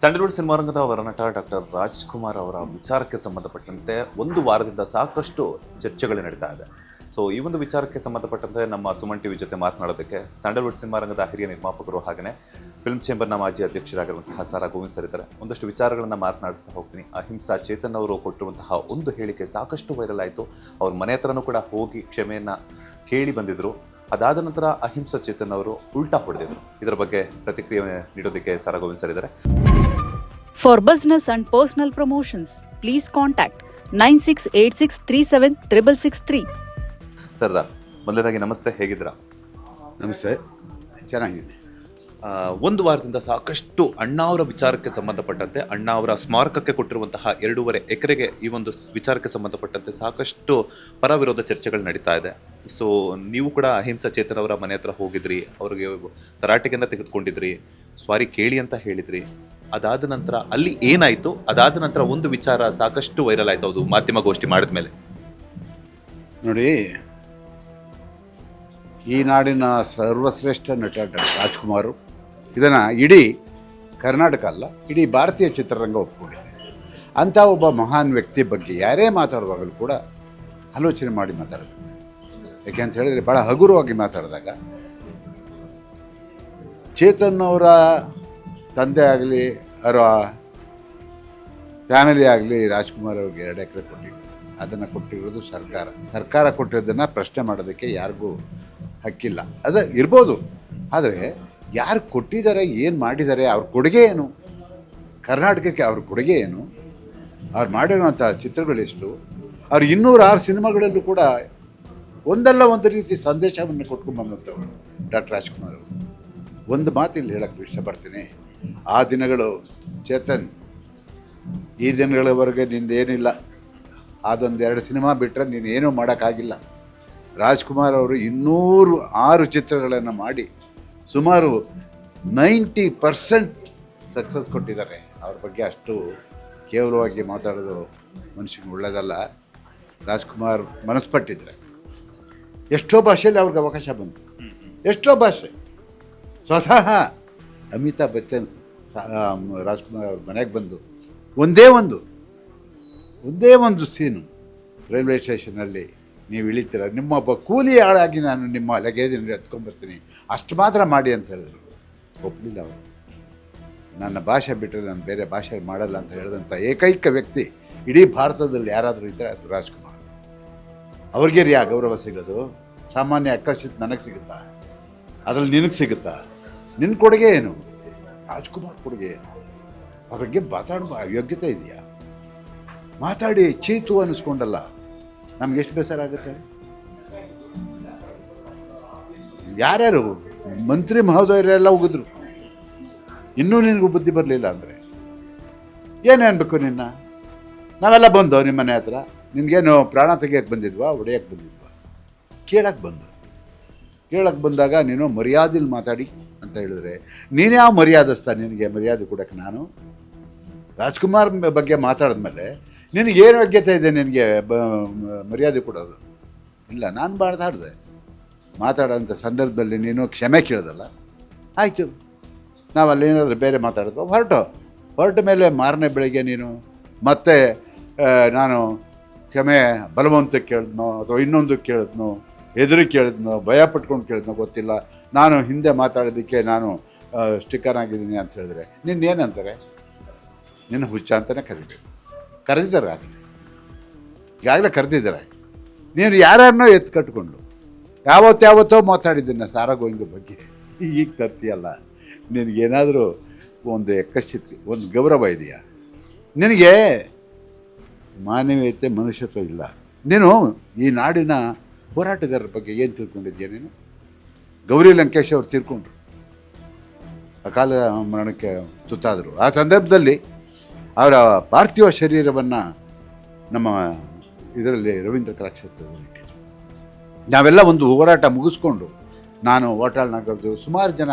Sandalwood cinema ರಂಗದ ವರನಟ doctor Rajkumar ಅವರ ವಿಚಾರಕ್ಕೆ ಸಂಬಂಧಪಟ್ಟಂತೆ ಒಂದು ವಾರದಿಂದ ಸಾಕಷ್ಟು ಚರ್ಚೆಗಳು ನಡೀತಾ ಇದೆ. ಸೊ ಈ ಒಂದು ವಿಚಾರಕ್ಕೆ ಸಂಬಂಧಪಟ್ಟಂತೆ ನಮ್ಮ ಸುಮನ್ ಟಿವಿ ಜೊತೆ ಮಾತನಾಡೋದಕ್ಕೆ ಸ್ಯಾಂಡಲ್ವುಡ್ ಸಿನಿಮಾ ರಂಗದ ಹಿರಿಯ ನಿರ್ಮಾಪಕರು ಹಾಗೆಯೇ ಫಿಲ್ಮ್ ಚೇಂಬರ್ನ ಮಾಜಿ ಅಧ್ಯಕ್ಷರಾಗಿರುವಂತಹ ಸಾರಾ ಗೋವಿಂದ್ ಸರ್ ಇದ್ದಾರೆ. ಒಂದಷ್ಟು ವಿಚಾರಗಳನ್ನು ಮಾತನಾಡಿಸ್ತಾ ಹೋಗ್ತೀನಿ. ಅಹಿಂಸಾ ಚೇತನ್ ಅವರು ಕೊಟ್ಟಿರುವಂತಹ ಒಂದು ಹೇಳಿಕೆ ಸಾಕಷ್ಟು ವೈರಲ್ ಆಯಿತು. ಅವ್ರ ಮನೆ ಹತ್ರನೂ ಕೂಡ ಹೋಗಿ ಕ್ಷಮೆಯನ್ನು ಕೇಳಿ ಬಂದಿದ್ದರು. ಅದಾದ ನಂತರ ಅಹಿಂಸಾ ಚೇತನ್ ಅವರು ಉಲ್ಟಾ ಹೊಡೆದಿದ್ರು. ಇದರ ಬಗ್ಗೆ ಪ್ರತಿಕ್ರಿಯೆ ನೀಡೋದಕ್ಕೆ ಸಾರಾ ಗೋವಿಂದ್ ಸರ್ ಇದ್ದಾರೆ. For business and personal promotions, please contact 9686376663. Sir, ಮೊದಲನೇದಾಗಿ ನಮಸ್ತೆ, ಹೇಗಿದ್ದೀರಾ? ನಮಸ್ತೆ, ಚೆನ್ನಾಗಿದೆ. ಒಂದು ವಾರದಿಂದ ಸಾಕಷ್ಟು ಅಣ್ಣಾ ಅವರ ವಿಚಾರಕ್ಕೆ ಸಂಬಂಧಪಟ್ಟಂತೆ, ಅಣ್ಣಾ ಅವರ ಸ್ಮಾರಕಕ್ಕೆ ಕೊಟ್ಟಿರುವಂತಹ 2.5 ಎಕರೆಗೆ ಈ ಒಂದು ವಿಚಾರಕ್ಕೆ ಸಂಬಂಧಪಟ್ಟಂತೆ ಸಾಕಷ್ಟು ಪರ ವಿರೋಧ ಚರ್ಚೆಗಳು ನಡೀತಾ ಇದೆ. ಸೊ ನೀವು ಕೂಡ ಅಹಿಂಸಾ ಚೇತನ್ ಅವರ ಮನೆ ಹತ್ರ ಹೋಗಿದ್ರಿ, ಅವ್ರಿಗೆ ತರಾಟೆಗೆಂದ ತೆಗೆದುಕೊಂಡಿದ್ರಿ, ಸ್ವಾರಿ ಕೇಳಿ ಅಂತ ಹೇಳಿದ್ರಿ. ಅದಾದ ನಂತರ ಅಲ್ಲಿ ಏನಾಯಿತು? ಅದಾದ ನಂತರ ಒಂದು ವಿಚಾರ ಸಾಕಷ್ಟು ವೈರಲ್ ಆಯಿತು, ಅದು ಮಾಧ್ಯಮಗೋಷ್ಠಿ ಮಾಡಿದ ಮೇಲೆ. ನೋಡಿ, ಈ ನಾಡಿನ ಸರ್ವಶ್ರೇಷ್ಠ ನಟ ರಾಜ್ಕುಮಾರ್ ಇದನ್ನು ಇಡೀ ಕರ್ನಾಟಕ ಅಲ್ಲ, ಇಡೀ ಭಾರತೀಯ ಚಿತ್ರರಂಗ ಒಪ್ಕೊಂಡಿದೆ. ಅಂಥ ಒಬ್ಬ ಮಹಾನ್ ವ್ಯಕ್ತಿ ಬಗ್ಗೆ ಯಾರೇ ಮಾತಾಡುವಾಗಲೂ ಕೂಡ ಆಲೋಚನೆ ಮಾಡಿ ಮಾತಾಡಬೇಕು. ಯಾಕೆ ಅಂತ ಹೇಳಿದರೆ, ಭಾಳ ಹಗುರವಾಗಿ ಮಾತಾಡಿದಾಗ ಚೇತನ್ ಅವರ ತಂದೆ ಆಗಲಿ ಅವರ ಫ್ಯಾಮಿಲಿ ಆಗಲಿ ರಾಜ್ಕುಮಾರ್ ಅವ್ರಿಗೆ 2 ಎಕರೆ ಕೊಟ್ಟಿದ್ರು. ಅದನ್ನು ಕೊಟ್ಟಿರೋದು ಸರ್ಕಾರ ಕೊಟ್ಟಿರೋದನ್ನು ಪ್ರಶ್ನೆ ಮಾಡೋದಕ್ಕೆ ಯಾರಿಗೂ ಹಕ್ಕಿಲ್ಲ. ಅದು ಇರ್ಬೋದು, ಆದರೆ ಯಾರು ಕೊಟ್ಟಿದ್ದಾರೆ, ಏನು ಮಾಡಿದ್ದಾರೆ, ಅವ್ರ ಕೊಡುಗೆ ಏನು, ಕರ್ನಾಟಕಕ್ಕೆ ಅವ್ರ ಕೊಡುಗೆ ಏನು, ಅವ್ರು ಮಾಡಿರುವಂಥ ಚಿತ್ರಗಳೆಷ್ಟು, ಅವ್ರು 206 ಸಿನಿಮಾಗಳಲ್ಲೂ ಕೂಡ ಒಂದಲ್ಲ ಒಂದು ರೀತಿ ಸಂದೇಶವನ್ನು ಕೊಟ್ಕೊಂಡು ಬಂದಂಥವ್ರು ಡಾಕ್ಟರ್ ರಾಜ್ಕುಮಾರ್ ಅವರು. ಒಂದು ಮಾತಿಲ್ಲಿ ಹೇಳೋಕ್ಕೆ ಇಷ್ಟಪಡ್ತೀನಿ. ಆ ದಿನಗಳು ಚೇತನ್, ಈ ದಿನಗಳವರೆಗೆ ನಿಂದೇನಿಲ್ಲ, ಅದೊಂದು 2 ಸಿನಿಮಾ ಬಿಟ್ಟರೆ ನೀನು ಏನೂ ಮಾಡೋಕ್ಕಾಗಿಲ್ಲ. ರಾಜ್ಕುಮಾರ್ ಅವರು 206 ಚಿತ್ರಗಳನ್ನು ಮಾಡಿ ಸುಮಾರು 90% ಸಕ್ಸಸ್ ಕೊಟ್ಟಿದ್ದಾರೆ. ಅವ್ರ ಬಗ್ಗೆ ಅಷ್ಟು ಕೇವಲವಾಗಿ ಮಾತಾಡೋದು ಮನುಷ್ಯನಿಗೆ ಒಳ್ಳೆಯದಲ್ಲ. ರಾಜ್ಕುಮಾರ್ ಮನಸ್ಪಟ್ಟಿದ್ರೆ ಎಷ್ಟೋ ಭಾಷೆಯಲ್ಲಿ ಅವ್ರಿಗೆ ಅವಕಾಶ ಬಂತು, ಎಷ್ಟೋ ಭಾಷೆ. ಸ್ವತಃ ಅಮಿತಾಬ್ ಬಚ್ಚನ್ ರಾಜ್ಕುಮಾರ್ ಅವ್ರ ಮನೆಗೆ ಬಂದು ಒಂದೇ ಒಂದು ಸೀನು, ರೈಲ್ವೆ ಸ್ಟೇಷನಲ್ಲಿ ನೀವು ಇಳಿತೀರ, ನಿಮ್ಮೊಬ್ಬ ಕೂಲಿ ಆಳಾಗಿ ನಾನು ನಿಮ್ಮ ಲಗೇಜನ್ನು ಎತ್ಕೊಂಡ್ಬರ್ತೀನಿ, ಅಷ್ಟು ಮಾತ್ರ ಮಾಡಿ ಅಂತ ಹೇಳಿದ್ರು. ಒಪ್ಪಲಿಲ್ಲ ಅವರು. ನನ್ನ ಭಾಷೆ ಬಿಟ್ಟರೆ ನಾನು ಬೇರೆ ಭಾಷೆ ಮಾಡಲ್ಲ ಅಂತ ಹೇಳಿದಂಥ ಏಕೈಕ ವ್ಯಕ್ತಿ ಇಡೀ ಭಾರತದಲ್ಲಿ ಯಾರಾದರೂ ಇದ್ದರೆ ಅದು ರಾಜ್ಕುಮಾರ್. ಅವ್ರಿಗೆ ರೀ ಆ ಗೌರವ ಸಿಗೋದು. ಸಾಮಾನ್ಯ ಅಕ್ಕಸಿತ್ ನನಗೆ ಸಿಗುತ್ತಾ? ಅದರಲ್ಲಿ ನಿನಗೆ ಸಿಗುತ್ತಾ? ನಿನ್ನ ಕೊಡುಗೆ ಏನು? ರಾಜ್ಕುಮಾರ್ ಕೊಡುಗೆ ಏನು? ಅವ್ರ ಬಗ್ಗೆ ಮಾತಾಡುವ ಯೋಗ್ಯತೆ ಇದೆಯಾ? ಮಾತಾಡಿ ಚೀತು ಅನ್ನಿಸ್ಕೊಂಡಲ್ಲ, ನಮ್ಗೆ ಎಷ್ಟು ಬೇಸರ ಆಗುತ್ತೆ. ಯಾರ್ಯಾರು ಮಂತ್ರಿ ಮಹೋದಯರೆಲ್ಲ ಹೋಗಿದ್ರು, ಇನ್ನೂ ನಿನಗೂ ಬುದ್ಧಿ ಬರಲಿಲ್ಲ ಅಂದರೆ ಏನೇ ಅನ್ಬೇಕು ನಿನ್ನ? ನಾವೆಲ್ಲ ಬಂದೋ ನಿಮ್ಮ ಮನೆ ಹತ್ರ, ನಿನಗೇನು ಪ್ರಾಣ ತೆಗಿಯೋಕ್ಕೆ ಬಂದಿದ್ವಾ, ಹೊಡೆಯೋಕ್ಕೆ ಬಂದಿದ್ವಾ? ಕೇಳಕ್ಕೆ ಬಂದಾಗ ನೀನು ಮರ್ಯಾದೆಲಿ ಮಾತಾಡಿ ಅಂತ ಹೇಳಿದ್ರೆ, ನೀನು ಯಾವ ಮರ್ಯಾದಸ್ಥ? ನಿನಗೆ ಮರ್ಯಾದೆ ಕೊಡೋಕ್ಕೆ ನಾನು? ರಾಜ್ಕುಮಾರ್ ಬಗ್ಗೆ ಮಾತಾಡಿದ್ಮೇಲೆ ನಿನಗೇನು ಯೋಗ್ಯತೆ ಇದೆ ನಿನಗೆ ಮರ್ಯಾದೆ ಕೊಡೋದು? ಇಲ್ಲ, ನಾನು ಮಾತಾಡೋಂಥ ಸಂದರ್ಭದಲ್ಲಿ ನೀನು ಕ್ಷಮೆ ಕೇಳೋದಲ್ಲ. ಆಯಿತು, ನಾವು ಅಲ್ಲೇನಾದರೂ ಬೇರೆ ಮಾತಾಡಿದ್ವು, ಹೊರಟ ಮೇಲೆ ಮಾರನೇ ಬೆಳಗ್ಗೆ ನೀನು ಮತ್ತೆ ನಾನು ಕ್ಷಮೆ ಬಲವಂತಕ್ಕೆ ಕೇಳಿದ್ನೋ ಅಥವಾ ಇನ್ನೊಂದು ಕೇಳಿದ್ನೋ, ಎದುರು ಕೇಳಿದ್ನೋ, ಭಯ ಪಟ್ಕೊಂಡು ಕೇಳಿದ್ನೋ ಗೊತ್ತಿಲ್ಲ, ನಾನು ಹಿಂದೆ ಮಾತಾಡೋದಕ್ಕೆ ನಾನು ಸ್ಟಿಕ್ಕರ್ ಆಗಿದ್ದೀನಿ ಅಂತ ಹೇಳಿದ್ರೆ ನಿನ್ನೇನಂತಾರೆ? ನಿನ್ನ ಹುಚ್ಚ ಅಂತಲೇ ಕರಿಬೇಕು. ಕರೆದಿದ್ದಾರೆ, ಈಗಾಗಲೇ ಕರೆದಿದ್ದಾರೆ. ನೀನು ಯಾರನ್ನೋ ಎತ್ತು ಕಟ್ಕೊಂಡು ಯಾವತ್ತೋ ಮಾತಾಡಿದ್ದೀನಿ ಸಾರಾ ಗೋವಿಂದ್ ಬಗ್ಗೆ, ಈಗ ತರ್ತೀಯಲ್ಲ. ನಿನಗೇನಾದರೂ ಒಂದು ಎಕ್ಕಶ್ಚಿತ್ರಿ, ಒಂದು ಗೌರವ ಇದೆಯಾ? ನಿನಗೆ ಮಾನವೀಯತೆ, ಮನುಷ್ಯತ್ವ ಇಲ್ಲ. ನೀನು ಈ ನಾಡಿನ ಹೋರಾಟಗಾರರ ಬಗ್ಗೆ ಏನು ತಿಳ್ಕೊಂಡಿದ್ದೀಯ ನೀನು? ಗೌರಿ ಲಂಕೇಶ್ ಅವರು ತೀರ್ಕೊಂಡ್ರು, ಅಕಾಲ ಮರಣಕ್ಕೆ ತುತ್ತಾದರು. ಆ ಸಂದರ್ಭದಲ್ಲಿ ಅವರ ಪಾರ್ಥಿವ ಶರೀರವನ್ನು ನಮ್ಮ ಇದರಲ್ಲಿ ರವೀಂದ್ರ ಕಲಾಕ್ಷೇತ್ರದಲ್ಲಿ ಇಟ್ಟಿದ್ರು. ನಾವೆಲ್ಲ ಒಂದು ಹೋರಾಟ ಮುಗಿಸ್ಕೊಂಡು ನಾನು ವಾಟಾಳ್ನಾಗದ್ದು ಸುಮಾರು ಜನ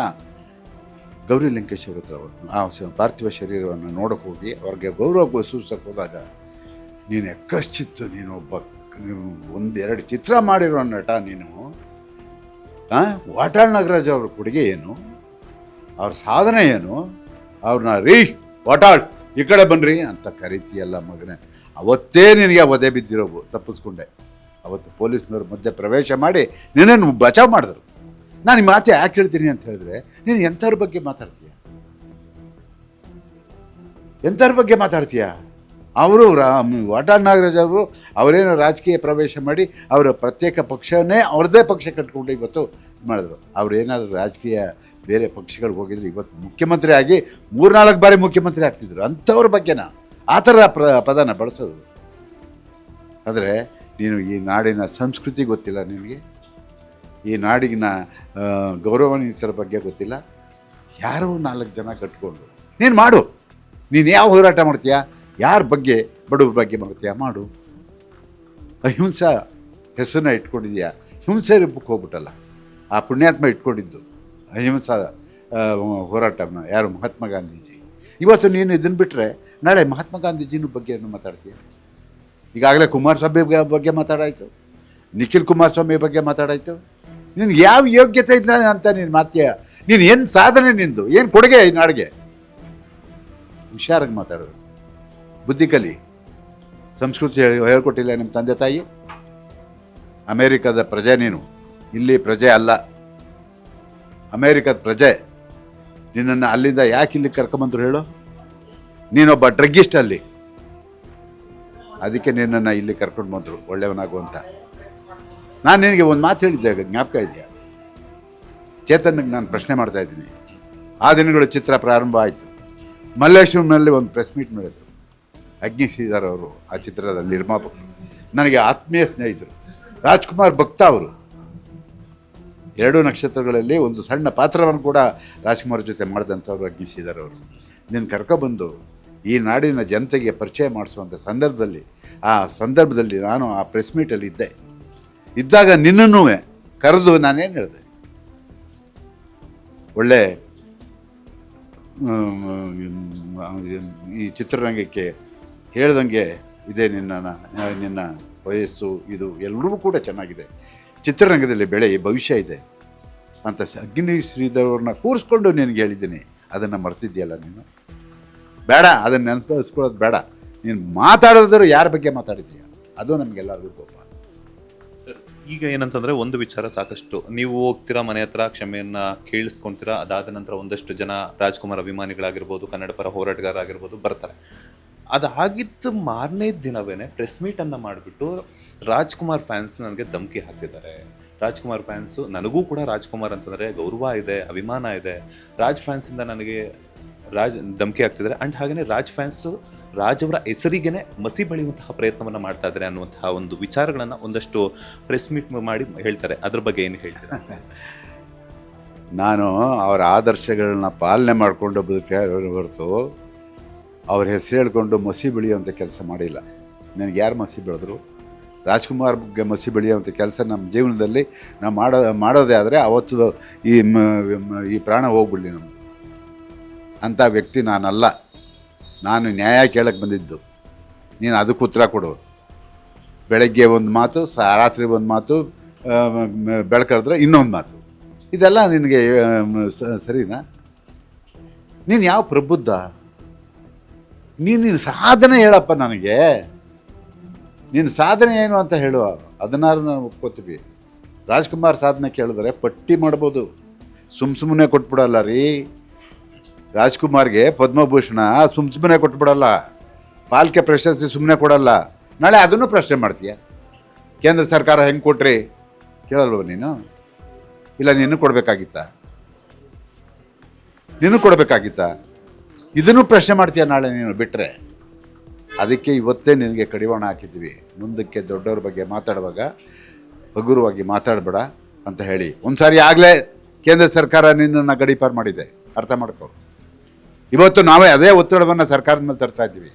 ಗೌರಿ ಲಂಕೇಶ್ ಅವ್ರ ಹತ್ರ ಆ ಪಾರ್ಥಿವ ಶರೀರವನ್ನು ನೋಡೋಕೆ ಹೋಗಿ ಅವ್ರಿಗೆ ಗೌರವ ಸೂಚಿಸೋಕೆ ಹೋದಾಗ, ನೀನು ಎಕ್ಕಶ್ಚಿತ್ತು, ನೀನು ಒಬ್ಬ 1-2 ಚಿತ್ರ ಮಾಡಿರೋ ನಟ ನೀನು. ವಾಟಾಳ್ ನಾಗರಾಜ್ ಅವ್ರ ಕೊಡುಗೆ ಏನು, ಅವ್ರ ಸಾಧನೆ ಏನು, ಅವ್ರನ್ನ ವಾಟಾಳ್ ಈ ಕಡೆ ಬನ್ನಿರಿ ಅಂತ ಕರಿತೀಯಲ್ಲ ಮಗನೇ, ಅವತ್ತೇ ನಿನಗೆ ಒದೆ ಬಿದ್ದಿರೋ ತಪ್ಪಿಸ್ಕೊಂಡೆ. ಅವತ್ತು ಪೊಲೀಸ್ನವ್ರು ಮಧ್ಯೆ ಪ್ರವೇಶ ಮಾಡಿ ನಿನ್ನನ್ನು ಬಚಾವ್ ಮಾಡಿದ್ರು. ನಾನು ಈ ಮಾತು ಯಾಕೆ ಹೇಳ್ತೀನಿ ಅಂತ ಹೇಳಿದ್ರೆ, ನೀನು ಎಂಥವ್ರ ಬಗ್ಗೆ ಮಾತಾಡ್ತೀಯ, ಎಂಥವ್ರ ಬಗ್ಗೆ ಮಾತಾಡ್ತೀಯ? ಅವರು ವಾಟಾಳ್ ನಾಗರಾಜ್ ಅವರು ಅವರೇನು ರಾಜಕೀಯ ಪ್ರವೇಶ ಮಾಡಿ ಅವರ ಪ್ರತ್ಯೇಕ ಪಕ್ಷವನ್ನೇ ಅವ್ರದ್ದೇ ಪಕ್ಷ ಕಟ್ಕೊಂಡು ಇವತ್ತು ಮಾಡಿದ್ರು. ಅವ್ರೇನಾದರೂ ರಾಜಕೀಯ ಬೇರೆ ಪಕ್ಷಗಳಿಗೆ ಹೋಗಿದ್ರು ಇವತ್ತು ಮುಖ್ಯಮಂತ್ರಿ ಆಗಿ 3-4 ಬಾರಿ ಮುಖ್ಯಮಂತ್ರಿ ಆಗ್ತಿದ್ರು. ಅಂಥವ್ರ ಬಗ್ಗೆನ ಆ ಥರ ಪದನ ಬಳಸೋದು. ಆದರೆ ನೀನು ಈ ನಾಡಿನ ಸಂಸ್ಕೃತಿ ಗೊತ್ತಿಲ್ಲ ನಿನಗೆ, ಈ ನಾಡಿನ ಗೌರವಾನ್ವಿತರ ಬಗ್ಗೆ ಗೊತ್ತಿಲ್ಲ. ಯಾರೋ 4 ಜನ ಕಟ್ಕೊಂಡು ನೀನು ಮಾಡು. ನೀನು ಯಾವ ಹೋರಾಟ ಮಾಡ್ತೀಯಾ, ಯಾರ ಬಗ್ಗೆ, ಬಡವ್ರ ಬಗ್ಗೆ ಮಾಡ್ತೀಯಾ, ಮಾಡು. ಅಹಿಂಸಾ ಹೆಸರನ್ನ ಇಟ್ಕೊಂಡಿದ್ಯಾ, ಹಿಂಸೆ ರೂಪಕ್ಕೆ ಹೋಗ್ಬಿಟ್ಟಲ್ಲ. ಆ ಪುಣ್ಯಾತ್ಮ ಇಟ್ಕೊಂಡಿದ್ದು ಅಹಿಂಸಾ ಹೋರಾಟನ ಯಾರು, ಮಹಾತ್ಮ ಗಾಂಧೀಜಿ. ಇವತ್ತು ನೀನು ಇದನ್ನು ಬಿಟ್ಟರೆ ನಾಳೆ ಮಹಾತ್ಮ ಗಾಂಧೀಜಿನ ಬಗ್ಗೆ ಏನು ಮಾತಾಡ್ತೀಯ? ಈಗಾಗಲೇ ಕುಮಾರಸ್ವಾಮಿ ಬಗ್ಗೆ ಮಾತಾಡಾಯಿತು, ನಿಖಿಲ್ ಕುಮಾರಸ್ವಾಮಿ ಬಗ್ಗೆ ಮಾತಾಡಾಯಿತು. ನಿನ್ಗೆ ಯಾವ ಯೋಗ್ಯತೆ ಇದೆ ಅಂತ ನೀನು ಮಾತ್ಯ? ನೀನು ಏನು ಸಾಧನೆ, ನಿಂದು ಏನು ಕೊಡುಗೆ ಈ ನಾಡಿಗೆ? ಹುಷಾರಾಗಿ ಮಾತಾಡೋದು, ಬುದ್ಧಿ ಕಲಿ. ಸಂಸ್ಕೃತಿ ಹೇಳ್ಕೊಟ್ಟಿಲ್ಲ ನಿಮ್ಮ ತಂದೆ ತಾಯಿ? ಅಮೇರಿಕದ ಪ್ರಜೆ ನೀನು, ಇಲ್ಲಿ ಪ್ರಜೆ ಅಲ್ಲ, ಅಮೇರಿಕದ ಪ್ರಜೆ. ನಿನ್ನನ್ನು ಅಲ್ಲಿಂದ ಯಾಕೆ ಇಲ್ಲಿ ಕರ್ಕೊಂಬಂದ್ರು ಹೇಳು? ನೀನೊಬ್ಬ ಡ್ರಗ್ಗಿಸ್ಟ್ ಅಲ್ಲಿ, ಅದಕ್ಕೆ ನಿನ್ನನ್ನು ಇಲ್ಲಿ ಕರ್ಕೊಂಡು ಬಂದರು ಒಳ್ಳೆಯವನಾಗುವಂತ. ನಾನು ನಿನಗೆ ಒಂದು ಮಾತು ಹೇಳಿದ್ದೆ, ಜ್ಞಾಪಕ ಇದೆಯಾ? ಚೇತನ್ಗೆ ನಾನು ಪ್ರಶ್ನೆ ಮಾಡ್ತಾ ಇದ್ದೀನಿ. ಆ ದಿನಗಳ ಚಿತ್ರ ಪ್ರಾರಂಭ ಆಯಿತು. ಮಲ್ಲೇಶ್ವರಂನಲ್ಲಿ ಒಂದು ಪ್ರೆಸ್ ಮೀಟ್ ನಡೆಯಿತು. ಅಗ್ನಿ ಶ್ರೀಧರ್ ಅವರು ಆ ಚಿತ್ರದ ನಿರ್ಮಾಪಕರು, ನನಗೆ ಆತ್ಮೀಯ ಸ್ನೇಹಿತರು. ರಾಜ್ಕುಮಾರ್ ಭಕ್ತ ಅವರು. 2 ನಕ್ಷತ್ರಗಳಲ್ಲಿ ಒಂದು ಸಣ್ಣ ಪಾತ್ರವನ್ನು ಕೂಡ ರಾಜ್ಕುಮಾರ್ ಜೊತೆ ಮಾಡಿದಂಥವ್ರು ಅಗ್ನಿ ಶ್ರೀಧರ್ ಅವರು. ನೀನು ಕರ್ಕೊಬಂದು ಈ ನಾಡಿನ ಜನತೆಗೆ ಪರಿಚಯ ಮಾಡಿಸುವಂಥ ಸಂದರ್ಭದಲ್ಲಿ ನಾನು ಆ ಪ್ರೆಸ್ ಮೀಟಲ್ಲಿ ಇದ್ದಾಗ ನಿನ್ನನ್ನೂ ಕರೆದು ನಾನೇನು ಹೇಳಿದೆ, ಒಳ್ಳೆ ಈ ಚಿತ್ರರಂಗಕ್ಕೆ ಹೇಳ್ದಂಗೆ ಇದೆ, ನಿನ್ನ ವಯಸ್ಸು ಇದು ಎಲ್ಲರೂ ಕೂಡ ಚೆನ್ನಾಗಿದೆ, ಚಿತ್ರರಂಗದಲ್ಲಿ ಭವಿಷ್ಯ ಇದೆ ಅಂತ ಅಗ್ನಿ ಶ್ರೀಧರ್ವ್ರನ್ನ ಕೂರಿಸ್ಕೊಂಡು ನಿನಗೆ ಹೇಳಿದ್ದೀನಿ. ಅದನ್ನು ಮರ್ತಿದ್ಯಲ್ಲ ನೀನು? ಬೇಡ, ಅದನ್ನು ನೆನಪಿಸ್ಕೊಳ್ಳೋದು ಬೇಡ. ನೀನು ಮಾತಾಡೋದ್ರು ಯಾರ ಬಗ್ಗೆ ಮಾತಾಡಿದೀಯ ಅದು ನಮಗೆಲ್ಲರಿಗೂ ಕೋಪ. ಸರ್, ಈಗ ಏನಂತಂದರೆ ಒಂದು ವಿಚಾರ, ಸಾಕಷ್ಟು ನೀವು ಹೋಗ್ತೀರಾ ಮನೆ ಹತ್ರ, ಕ್ಷಮೆಯನ್ನು ಕೇಳಿಸ್ಕೊಳ್ತೀರಾ. ಅದಾದ ನಂತರ ಒಂದಷ್ಟು ಜನ ರಾಜ್ಕುಮಾರ್ ಅಭಿಮಾನಿಗಳಾಗಿರ್ಬೋದು, ಕನ್ನಡ ಪರ ಹೋರಾಟಗಾರರಾಗಿರ್ಬೋದು ಬರ್ತಾರೆ. ಅದಾಗಿದ್ದು ಮಾರನೇ ದಿನವೇ ಪ್ರೆಸ್ ಮೀಟನ್ನು ಮಾಡಿಬಿಟ್ಟು ರಾಜ್ಕುಮಾರ್ ಫ್ಯಾನ್ಸ್ ನನಗೆ ಧಮಕಿ ಹಾಕ್ತಿದ್ದಾರೆ. ರಾಜ್ಕುಮಾರ್ ಫ್ಯಾನ್ಸು, ನನಗೂ ಕೂಡ ರಾಜ್ಕುಮಾರ್ ಅಂತಂದರೆ ಗೌರವ ಇದೆ, ಅಭಿಮಾನ ಇದೆ. ರಾಜ್ ಫ್ಯಾನ್ಸಿಂದ ನನಗೆ ಧಮಕಿ ಆಗ್ತಿದ್ದಾರೆ. ಆ್ಯಂಡ್ ಹಾಗೆಯೇ ರಾಜ್ ಫ್ಯಾನ್ಸು ರಾಜ್ ಅವರ ಹೆಸರಿಗೇ ಮಸಿ ಬಳಿಯುವಂತಹ ಪ್ರಯತ್ನವನ್ನು ಮಾಡ್ತಾ ಇದ್ದಾರೆ ಅನ್ನುವಂತಹ ಒಂದು ವಿಚಾರಗಳನ್ನು ಒಂದಷ್ಟು ಪ್ರೆಸ್ ಮೀಟ್ ಮಾಡಿ ಹೇಳ್ತಾರೆ. ಅದ್ರ ಬಗ್ಗೆ ಏನು ಹೇಳ್ತೀರಾ? ನಾನು ಅವರ ಆದರ್ಶಗಳನ್ನ ಪಾಲನೆ ಮಾಡಿಕೊಂಡು ಹೊರತು ಅವ್ರ ಹೆಸರು ಹೇಳ್ಕೊಂಡು ಮಸಿ ಬೆಳೆಯುವಂಥ ಕೆಲಸ ಮಾಡಿಲ್ಲ. ನನಗೆ ಯಾರು ಮಸಿ ಬೆಳೆದ್ರು? ರಾಜ್ಕುಮಾರ್ ಬಗ್ಗೆ ಮಸಿ ಬೆಳೆಯುವಂಥ ಕೆಲಸ ನಮ್ಮ ಜೀವನದಲ್ಲಿ ನಾವು ಮಾಡೋದೇ ಆದರೆ ಅವತ್ತು ಈ ಪ್ರಾಣ ಹೋಗ್ಬಿಡಲಿ ನಮ್ಮದು. ಅಂಥ ವ್ಯಕ್ತಿ ನಾನಲ್ಲ. ನಾನು ನ್ಯಾಯ ಕೇಳಕ್ಕೆ ಬಂದಿದ್ದು. ನೀನು ಅದಕ್ಕೆ ಉತ್ತರ ಕೊಡು. ಬೆಳಗ್ಗೆ ಒಂದು ಮಾತು, ರಾತ್ರಿ ಒಂದು ಮಾತು, ಬೆಳಕರಿದ್ರೆ ಇನ್ನೊಂದು ಮಾತು. ಇದೆಲ್ಲ ನಿನಗೆ ಸರಿನಾ? ನೀನು ಯಾವ ಪ್ರಬುದ್ಧ? ನೀನು ಸಾಧನೆ ಹೇಳಪ್ಪ ನನಗೆ. ನೀನು ಸಾಧನೆ ಏನು ಅಂತ ಹೇಳುವ, ಅದನ್ನಾರು ನಾವು ಒಪ್ಕೋತೀವಿ. ರಾಜ್ಕುಮಾರ್ ಸಾಧನೆ ಕೇಳಿದ್ರೆ ಪಟ್ಟಿ ಮಾಡ್ಬೋದು, ಸುಮ್ಮನೆ ಕೊಟ್ಬಿಡಲ್ಲ ರೀ. ರಾಜ್ಕುಮಾರ್ಗೆ ಪದ್ಮಭೂಷಣ ಸುಮ್ಮನೆ ಕೊಟ್ಬಿಡಲ್ಲ, ಪಾಲ್ಕೆ ಪ್ರಶಸ್ತಿ ಸುಮ್ಮನೆ ಕೊಡಲ್ಲ. ನಾಳೆ ಅದನ್ನು ಪ್ರಶ್ನೆ ಮಾಡ್ತೀಯ. ಕೇಂದ್ರ ಸರ್ಕಾರ ಹೆಂಗೆ ಕೊಟ್ರಿ ಕೇಳಲ್ವ ನೀನು? ಇಲ್ಲ, ನೀನು ಕೊಡಬೇಕಾಗಿತ್ತಾ? ಇದನ್ನು ಪ್ರಶ್ನೆ ಮಾಡ್ತೀಯ ನಾಳೆ ನೀನು ಬಿಟ್ಟರೆ. ಅದಕ್ಕೆ ಇವತ್ತೇ ನಿನಗೆ ಕಡಿವಾಣ ಹಾಕಿದ್ವಿ. ಮುಂದಕ್ಕೆ ದೊಡ್ಡವ್ರ ಬಗ್ಗೆ ಮಾತಾಡುವಾಗ ಹಗುರವಾಗಿ ಮಾತಾಡಬೇಡ ಅಂತ ಹೇಳಿ. ಒಂದು ಸಾರಿ ಆಗಲೇ ಕೇಂದ್ರ ಸರ್ಕಾರ ನಿನ್ನನ್ನು ಗಡೀಪಾರು ಮಾಡಿದೆ, ಅರ್ಥ ಮಾಡ್ಕೊ. ಇವತ್ತು ನಾವೇ ಅದೇ ಒತ್ತಡವನ್ನು ಸರ್ಕಾರದ ಮೇಲೆ ತರ್ತಾ ಇದ್ದೀವಿ.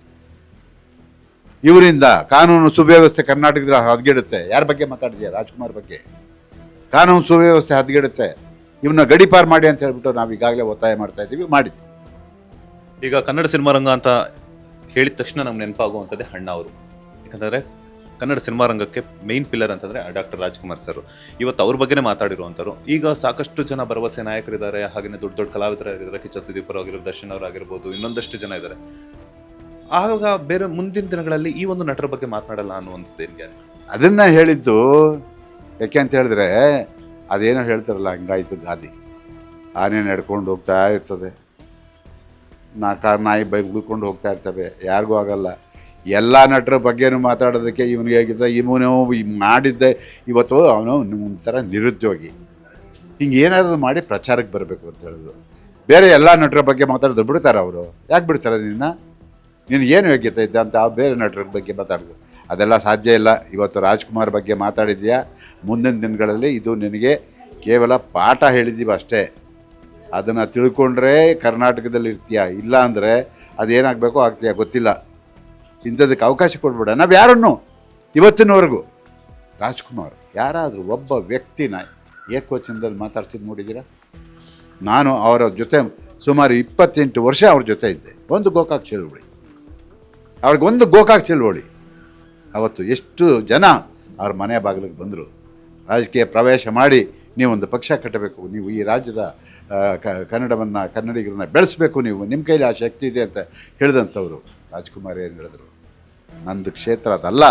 ಇವರಿಂದ ಕಾನೂನು ಸುವ್ಯವಸ್ಥೆ ಕರ್ನಾಟಕದಲ್ಲಿ ಹದಗೆಡುತ್ತೆ. ಯಾರ ಬಗ್ಗೆ ಮಾತಾಡಿದೆಯಾ? ರಾಜ್ಕುಮಾರ್ ಬಗ್ಗೆ. ಕಾನೂನು ಸುವ್ಯವಸ್ಥೆ ಹದಗೆಡುತ್ತೆ, ಇವನ್ನ ಗಡೀಪಾರು ಮಾಡಿ ಅಂತ ಹೇಳ್ಬಿಟ್ಟು ನಾವು ಈಗಾಗಲೇ ಒತ್ತಾಯ ಮಾಡ್ತಾ ಇದ್ದೀವಿ, ಮಾಡಿದ್ವಿ. ಈಗ ಕನ್ನಡ ಸಿನಿಮಾ ರಂಗ ಅಂತ ಹೇಳಿದ ತಕ್ಷಣ ನಮ್ಗೆ ನೆನಪಾಗುವಂಥದ್ದೇ ಅಣ್ಣ ಅವರು. ಯಾಕಂದರೆ ಕನ್ನಡ ಸಿನಿಮಾ ರಂಗಕ್ಕೆ ಮೇನ್ ಪಿಲ್ಲರ್ ಅಂತಂದರೆ ಡಾಕ್ಟರ್ ರಾಜ್ಕುಮಾರ್ ಸರ್. ಇವತ್ತು ಅವ್ರ ಬಗ್ಗೆನೇ ಮಾತಾಡಿರುವಂಥವ್ರು. ಈಗ ಸಾಕಷ್ಟು ಜನ ಭರವಸೆ ನಾಯಕರಿದ್ದಾರೆ, ಹಾಗೆಯೇ ದೊಡ್ಡ ದೊಡ್ಡ ಕಲಾವಿದರಾಗಿದ್ದಾರೆ, ಕಿಚ್ಚ ಸುದೀಪ್ ಆಗಿರ್ಬೋದು, ದರ್ಶನ್ ಅವರಾಗಿರ್ಬೋದು, ಇನ್ನೊಂದಷ್ಟು ಜನ ಇದ್ದಾರೆ. ಆಗ ಬೇರೆ ಮುಂದಿನ ದಿನಗಳಲ್ಲಿ ಈ ಒಂದು ನಟರ ಬಗ್ಗೆ ಮಾತನಾಡಲ್ಲ ಅನ್ನುವಂಥದ್ದು ಏನು ಗ್ಯಾರಂಟಿ? ಅದನ್ನು ಹೇಳಿದ್ದು ಯಾಕೆ ಅಂತ ಹೇಳಿದ್ರೆ, ಅದೇನೋ ಹೇಳ್ತಾರಲ್ಲ, ಹಂಗಾಯ್ತು ಗಾದಿ. ಆನೆ ನಡ್ಕೊಂಡು ಹೋಗ್ತಾ ಇರ್ತದೆ, ನಾಯಿ ಬೈಕ್ ಉಳ್ಕೊಂಡು ಹೋಗ್ತಾ ಇರ್ತವೆ, ಯಾರಿಗೂ ಆಗಲ್ಲ. ಎಲ್ಲ ನಟರ ಬಗ್ಗೆನೂ ಮಾತಾಡೋದಕ್ಕೆ ಇವನಿಗೆ ಹೇಗಿದ್ದ, ಇವನು ಮಾಡಿದ್ದೆ, ಇವತ್ತು ಅವನು ಒಂಥರ ನಿರುದ್ಯೋಗಿ. ಹಿಂಗೆ ಏನಾದರೂ ಮಾಡಿ ಪ್ರಚಾರಕ್ಕೆ ಬರಬೇಕು ಅಂತ ಹೇಳಿದ್ರು. ಬೇರೆ ಎಲ್ಲ ನಟರ ಬಗ್ಗೆ ಮಾತಾಡಿದ್ರು ಬಿಡ್ತಾರೆ ಅವರು. ಯಾಕೆ ಬಿಡ್ತಾರೆ ನೀನು ಏನು ಯೋಗ್ಯತೆ ಇದ್ದ ಅಂತ ಬೇರೆ ನಟರ ಬಗ್ಗೆ ಮಾತಾಡಿದ್ರು? ಅದೆಲ್ಲ ಸಾಧ್ಯ ಇಲ್ಲ. ಇವತ್ತು ರಾಜ್ಕುಮಾರ್ ಬಗ್ಗೆ ಮಾತಾಡಿದ್ಯಾ, ಮುಂದಿನ ದಿನಗಳಲ್ಲಿ ಇದು ನಿನಗೆ ಕೇವಲ ಪಾಠ ಹೇಳಿದ್ದೀವಿ ಅಷ್ಟೇ. ಅದನ್ನು ತಿಳ್ಕೊಂಡ್ರೆ ಕರ್ನಾಟಕದಲ್ಲಿ ಇರ್ತೀಯ, ಇಲ್ಲ ಅಂದರೆ ಅದೇನಾಗಬೇಕೋ ಆಗ್ತೀಯ ಗೊತ್ತಿಲ್ಲ. ಇಂಥದಕ್ಕೆ ಅವಕಾಶ ಕೊಡ್ಬೇಡ. ನಾವು ಯಾರನ್ನು ಇವತ್ತಿನವರೆಗೂ ರಾಜ್ಕುಮಾರ್ ಯಾರಾದರೂ ಒಬ್ಬ ವ್ಯಕ್ತಿನ ಏಕವಚನದಲ್ಲಿ ಮಾತಾಡ್ಸಿದ್ದು ನೋಡಿದ್ದೀರಾ? ನಾನು ಅವರ ಜೊತೆ ಸುಮಾರು 28 ವರ್ಷ ಅವ್ರ ಜೊತೆ ಇದ್ದೆ. ಒಂದು ಗೋಕಾಕ್ ಚಳುವಳಿ, ಅವ್ರಿಗೊಂದು ಗೋಕಾಕ್ ಚಳುವಳಿ. ಅವತ್ತು ಎಷ್ಟು ಜನ ಅವ್ರ ಮನೆ ಬಾಗಿಲಿಗೆ ಬಂದರು. ರಾಜಕೀಯ ಪ್ರವೇಶ ಮಾಡಿ ನೀವೊಂದು ಪಕ್ಷ ಕಟ್ಟಬೇಕು, ನೀವು ಈ ರಾಜ್ಯದ ಕನ್ನಡಿಗರನ್ನ ಬೆಳೆಸಬೇಕು, ನೀವು ನಿಮ್ಮ ಕೈಲಿ ಆ ಶಕ್ತಿ ಇದೆ ಅಂತ ಹೇಳಿದಂಥವ್ರು ರಾಜ್ಕುಮಾರ್. ಏನು ಹೇಳಿದ್ರು? ನಂದು ಕ್ಷೇತ್ರ ಅದಲ್ಲ,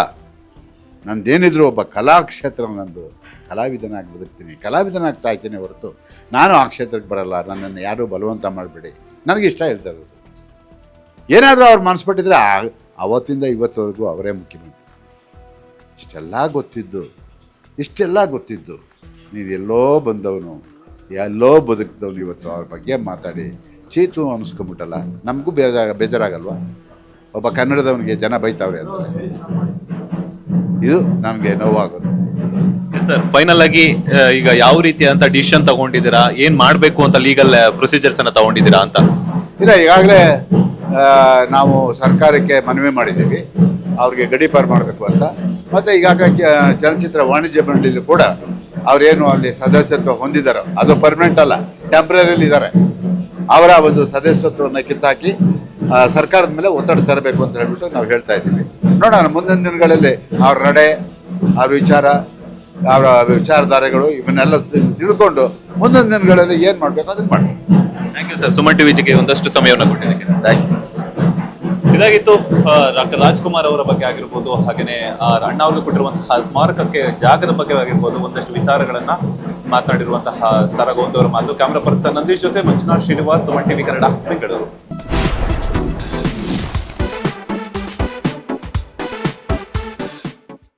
ನಂದೇನಿದ್ರು ಒಬ್ಬ ಕಲಾಕ್ಷೇತ್ರ, ನಂದು ಕಲಾವಿದನಾಗಿ ಬದುಕ್ತೀನಿ, ಕಲಾವಿದನಾಗಿ ಸಾಯ್ತೀನಿ ಹೊರತು ನಾನು ಆ ಕ್ಷೇತ್ರಕ್ಕೆ ಬರಲ್ಲ, ನನ್ನನ್ನು ಯಾರೂ ಬಲವಂತ ಮಾಡಬೇಡಿ, ನನಗಿಷ್ಟ ಇಲ್ದಿರೋದು. ಏನಾದರೂ ಅವ್ರು ಮನಸ್ಪಟ್ಟಿದ್ರೆ ಅವತ್ತಿಂದ ಇವತ್ತವರೆಗೂ ಅವರೇ ಮುಖ್ಯಮಂತ್ರಿ. ಇಷ್ಟೆಲ್ಲ ಗೊತ್ತಿದ್ದು ನೀನು ಎಲ್ಲೋ ಬಂದವನು, ಎಲ್ಲೋ ಬದುಕಿದವನು, ಇವತ್ತು ಅವ್ರ ಬಗ್ಗೆ ಮಾತಾಡಿ ಚೀತು ಅನ್ನಿಸ್ಕೊಂಬಿಟ್ಟಲ್ಲ. ನಮಗೂ ಬೇಜಾರಾಗಲ್ವಾ? ಒಬ್ಬ ಕನ್ನಡದವನಿಗೆ ಜನ ಬೈತಾವ್ರೆ ಅಂತ. ಇದು ನಮಗೆ ನೋವಾಗೋದು. ಸರ್, ಫೈನಲ್ ಆಗಿ ಈಗ ಯಾವ ರೀತಿ ಅಂತ ಡಿಸಿಷನ್ ತಗೊಂಡಿದ್ದೀರಾ? ಏನು ಮಾಡಬೇಕು ಅಂತ ಲೀಗಲ್ ಪ್ರೊಸೀಜರ್ಸನ್ನು ತಗೊಂಡಿದ್ದೀರಾ ಅಂತ? ಇಲ್ಲ, ಈಗಾಗಲೇ ನಾವು ಸರ್ಕಾರಕ್ಕೆ ಮನವಿ ಮಾಡಿದ್ದೀವಿ ಅವ್ರಿಗೆ ಗಡೀಪಾರು ಮಾಡಬೇಕು ಅಂತ. ಮತ್ತು ಈಗಾಗಲೇ ಚಲನಚಿತ್ರ ವಾಣಿಜ್ಯ ಮಂಡಳಿ ಕೂಡ ಅವರೇನು ಅಲ್ಲಿ ಸದಸ್ಯತ್ವ ಹೊಂದಿದ್ದಾರೋ, ಅದು ಪರ್ಮನೆಂಟ್ ಅಲ್ಲ, ಟೆಂಪ್ರರಿಲಿ ಇದ್ದಾರೆ, ಅವರ ಒಂದು ಸದಸ್ಯತ್ವವನ್ನು ಕಿತ್ತಾಕಿ ಸರ್ಕಾರದ ಮೇಲೆ ಒತ್ತಡ ತರಬೇಕು ಅಂತ ಹೇಳ್ಬಿಟ್ಟು ನಾವು ಹೇಳ್ತಾ ಇದ್ದೀವಿ. ನೋಡೋಣ ಮುಂದಿನ ದಿನಗಳಲ್ಲಿ ಅವ್ರ ನಡೆ, ಅವ್ರ ವಿಚಾರ, ಅವರ ವಿಚಾರಧಾರೆಗಳು ಇವನ್ನೆಲ್ಲ ತಿಳ್ಕೊಂಡು ಮುಂದಿನ ದಿನಗಳಲ್ಲಿ ಏನು ಮಾಡಬೇಕು ಅದನ್ನು ಮಾಡ್ತೀವಿ. Thank you sir, Suman TV ಗೆ ಒಂದಷ್ಟು ಸಮಯವನ್ನು ಕೊಟ್ಟಿದ್ದಕ್ಕೆ. Thank you. ಇದಾಗಿತ್ತು ಡಾಕ್ಟರ್ ರಾಜ್ಕುಮಾರ್ ಅವರ ಬಗ್ಗೆ ಆಗಿರ್ಬೋದು, ಹಾಗೆಯೇ ಅಣ್ಣ ಅವ್ರಿಗೆ ಕೊಟ್ಟಿರುವಂತಹ ಸ್ಮಾರಕಕ್ಕೆ ಜಾಗದ ಬಗ್ಗೆ ಆಗಿರ್ಬೋದು, ಒಂದಷ್ಟು ವಿಚಾರಗಳನ್ನು ಮಾತನಾಡಿರುವಂತಹ ಸರಗೋಂದ್ ಅವರ ಮಾತು. ಕ್ಯಾಮ್ರಾ ಪರ್ಸನ್ ನಂದೀಶ್ ಜೊತೆ ಮಂಜುನಾಥ್ ಶ್ರೀನಿವಾಸ್, ಸುಮನ್ ಟಿವಿ ಕನ್ನಡ, ಬೆಂಗಳೂರು.